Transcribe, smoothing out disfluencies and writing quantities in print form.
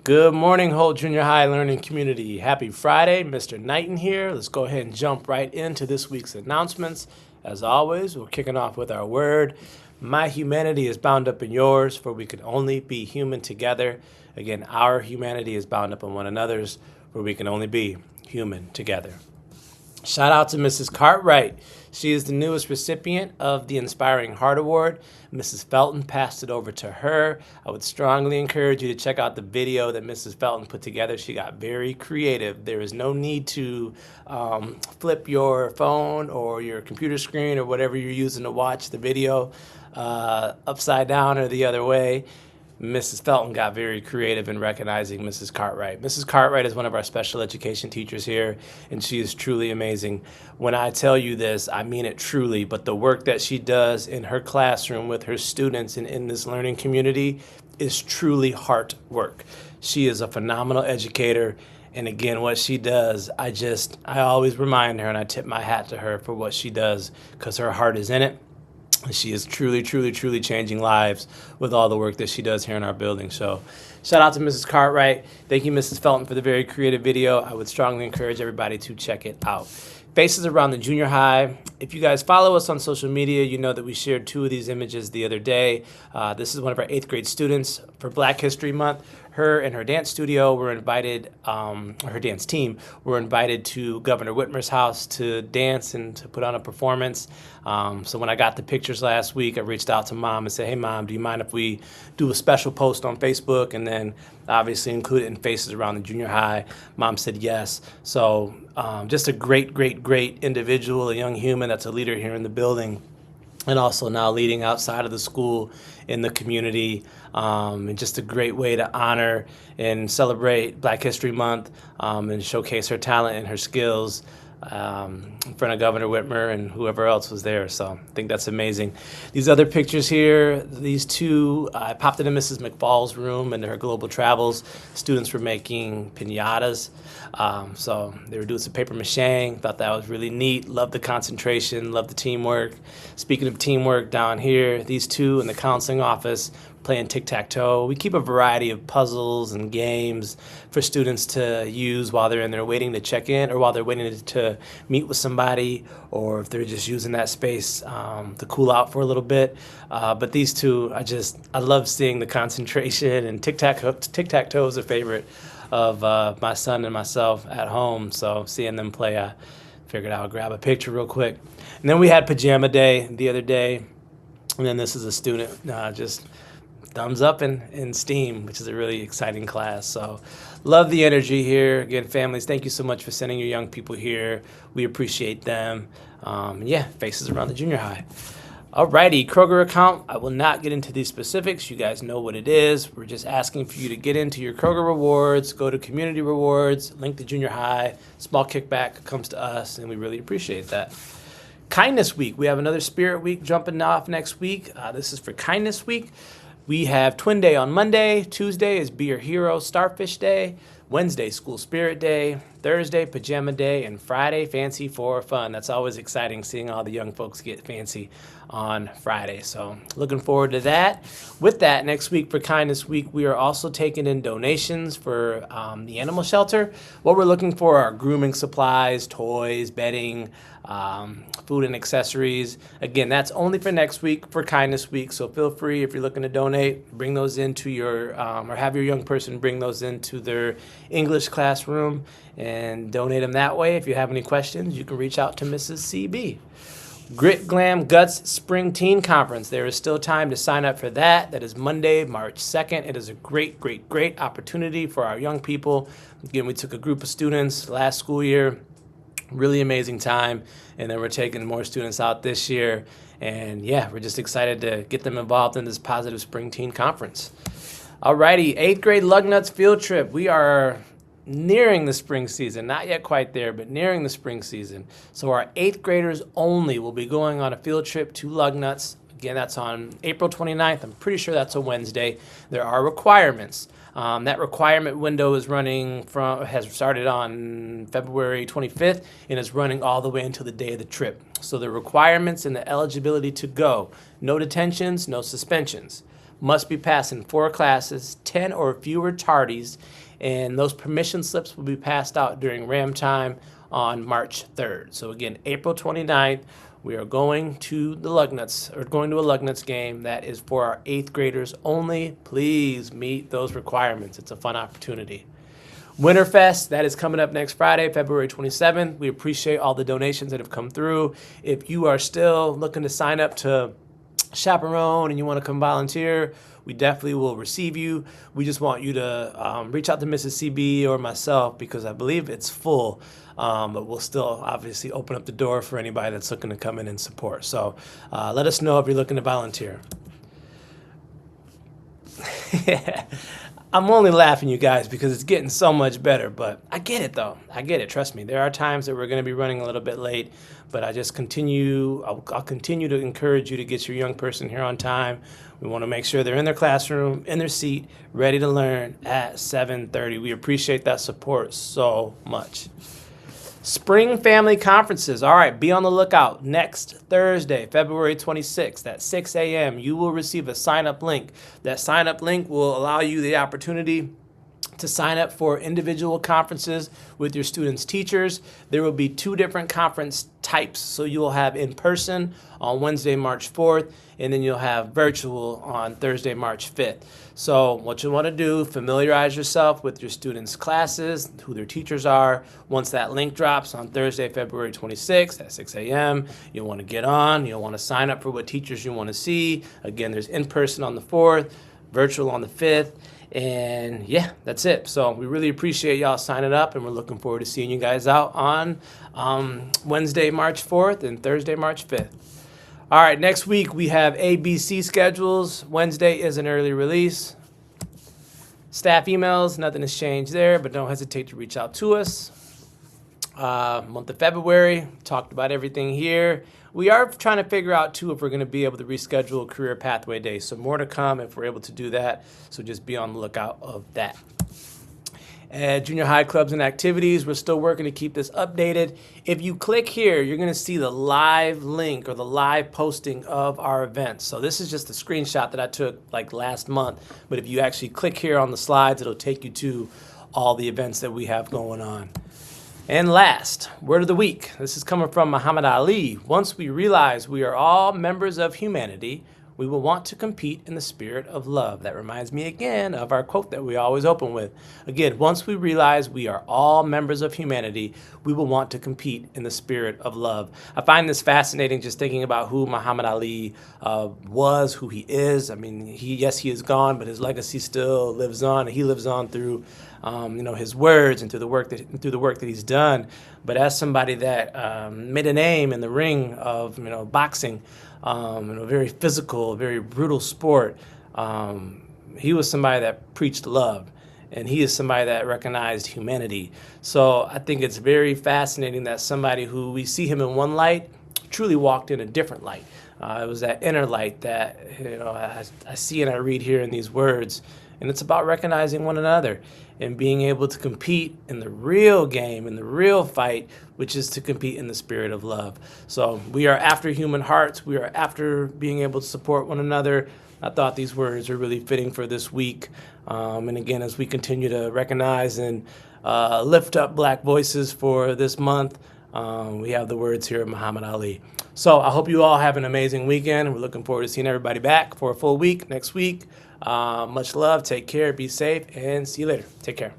Good morning, whole junior high learning community. Happy Friday, Mr. Knighton here. Let's go ahead and jump right into this week's announcements. As always, we're kicking off with our word. My humanity is bound up in yours, for we can only be human together. Again, our humanity is bound up in one another's, for we can only be human together. Shout out to Mrs. Cartwright. She is the newest recipient of the Inspiring Heart Award. Mrs. Felton passed it over to her. I would strongly encourage you to check out the video that Mrs. Felton put together. She got very creative. There is no need to flip your phone or your computer screen or whatever you're using to watch the video upside down or the other way. Mrs. Felton got very creative in recognizing Mrs. Cartwright. Mrs. Cartwright is one of our special education teachers here, and she is truly amazing. When I tell you this, I mean it truly, but the work that she does in her classroom with her students and in this learning community is truly heart work. She is a phenomenal educator, and again, what she does, I always remind her and I tip my hat to her for what she does because her heart is in it. She is truly, truly, truly changing lives with all the work that she does here in our building. So shout out to Mrs. Cartwright. Thank you, Mrs. Felton, for the very creative video. I would strongly encourage everybody to check it out. Faces around the junior high. If you guys follow us on social media, you know that we shared two of these images the other day. This is one of our 8th grade students for Black History Month. Her and her dance studio were invited, her dance team were invited to Governor Whitmer's house to dance and to put on a performance. So when I got the pictures last week, I reached out to Mom and said, hey, Mom, do you mind if we do a special post on Facebook and then obviously include it in Faces Around the Junior High? Mom said yes. So just a great, great, great individual, a young human that's a leader here in the building, and also now leading outside of the school in the community, and just a great way to honor and celebrate Black History Month and showcase her talent and her skills in front of Governor Whitmer and whoever else was there. So I think that's amazing. These other pictures here, these two, I popped into Mrs. McFall's room and her global travels. Students were making piñatas. So they were doing some paper mache. Thought that was really neat. Loved the concentration, loved the teamwork. Speaking of teamwork, down here, these two in the counseling office playing tic-tac-toe. We keep a variety of puzzles and games for students to use while they're in there waiting to check in or while they're waiting to meet with somebody, or if they're just using that space to cool out for a little bit. But these two, I love seeing the concentration, and tic-tac-toe is a favorite of my son and myself at home. So seeing them play, I figured I would grab a picture real quick. And then we had pajama day the other day. And then this is a student just thumbs up in STEAM, which is a really exciting class. So love the energy here. Again, families, thank you so much for sending your young people here. We appreciate them. Yeah, Faces Around the Junior High. Alrighty, Kroger account. I will not get into these specifics. You guys know what it is. We're just asking for you to get into your Kroger rewards, go to community rewards, link to junior high. Small kickback comes to us, and we really appreciate that. Kindness Week. We have another Spirit Week jumping off next week. This is for Kindness Week. We have Twin Day on Monday. Tuesday is Be Your Hero Starfish Day. Wednesday, School Spirit Day. Thursday, Pajama Day. And Friday, Fancy for Fun. That's always exciting, seeing all the young folks get fancy on Friday. So looking forward to that. With that, next week for Kindness Week, we are also taking in donations for the animal shelter. What we're looking for are grooming supplies, toys, bedding, food and accessories. Again, that's only for next week for Kindness Week. So feel free, if you're looking to donate, bring those into your, or have your young person bring those into their English classroom and donate them that way. If you have any questions, you can reach out to Mrs. CB. Grit, Glam, Guts Spring Teen Conference. There is still time to sign up for that. That is Monday, March 2nd. It is a great, great, great opportunity for our young people. Again, we took a group of students last school year. Really amazing time. And then we're taking more students out this year. And yeah, we're just excited to get them involved in this positive Spring Teen Conference. Alrighty, 8th grade Lugnuts field trip. We are nearing the spring season, not yet quite there, but nearing the spring season. So our 8th graders only will be going on a field trip to Lugnuts. Again, that's on April 29th. I'm pretty sure that's a Wednesday. There are requirements. That requirement window has started on February 25th and is running all the way until the day of the trip. So the requirements and the eligibility to go: no detentions, no suspensions. must be passed in 4 classes, 10 or fewer tardies, and those permission slips will be passed out during RAM time on March 3rd. So again, April 29th, we are going to the Lugnuts, or going to a Lugnuts game that is for our 8th graders only. Please meet those requirements. It's a fun opportunity. Winterfest, that is coming up next Friday, February 27th. We appreciate all the donations that have come through. If you are still looking to sign up to chaperone and you want to come volunteer, we definitely will receive you. We just want you to reach out to Mrs. CB or myself, because I believe it's full. But we'll still obviously open up the door for anybody that's looking to come in and support. So let us know if you're looking to volunteer. I'm only laughing, you guys, because it's getting so much better, but I get it, though. I get it. Trust me. There are times that we're going to be running a little bit late, but I'll continue to encourage you to get your young person here on time. We want to make sure they're in their classroom, in their seat, ready to learn at 7:30. We appreciate that support so much. Spring family conferences. All right, be on the lookout. Next Thursday, February 26th at 6 a.m., you will receive a sign-up link. That sign-up link will allow you the opportunity to sign up for individual conferences with your students' teachers. There will be 2 different conference types. So you'll have in person on Wednesday, March 4th, and then you'll have virtual on Thursday, March 5th. So what you want to do, familiarize yourself with your students' classes, who their teachers are. Once that link drops on Thursday, February 26th at 6 a.m., you'll want to get on. You'll want to sign up for what teachers you want to see. Again, there's in person on the 4th, virtual on the 5th. And yeah, that's it. So we really appreciate y'all signing up, and we're looking forward to seeing you guys out on Wednesday, March 4th and Thursday, March 5th. All right, next week we have ABC schedules. Wednesday is an early release. Staff emails, nothing has changed there, but don't hesitate to reach out to us. Month of February, talked about everything here. We are trying to figure out, too, if we're going to be able to reschedule a career pathway day. So more to come if we're able to do that. So just be on the lookout of that. Junior high clubs and activities, we're still working to keep this updated. If you click here, you're going to see the live link or the live posting of our events. So this is just a screenshot that I took like last month. But if you actually click here on the slides, it'll take you to all the events that we have going on. And last, word of the week. This is coming from Muhammad Ali. Once we realize we are all members of humanity, we will want to compete in the spirit of love. That reminds me again of our quote that we always open with. Again, once we realize we are all members of humanity, we will want to compete in the spirit of love. I find this fascinating, just thinking about who Muhammad Ali was, who he is. I mean, he is gone, but his legacy still lives on. He lives on through his words and through the work that he's done. But as somebody that made a name in the ring of boxing, a very physical, very brutal sport, he was somebody that preached love, and he is somebody that recognized humanity. So I think it's very fascinating that somebody who we see him in one light truly walked in a different light. It was that inner light that I see and I read here in these words, and it's about recognizing one another and being able to compete in the real game, in the real fight, which is to compete in the spirit of love. So we are after human hearts. We are after being able to support one another. I thought these words are really fitting for this week. And again, as we continue to recognize and lift up Black voices for this month, we have the words here of Muhammad Ali. So I hope you all have an amazing weekend. We're looking forward to seeing everybody back for a full week next week. Much love. Take care. Be safe. And see you later. Take care.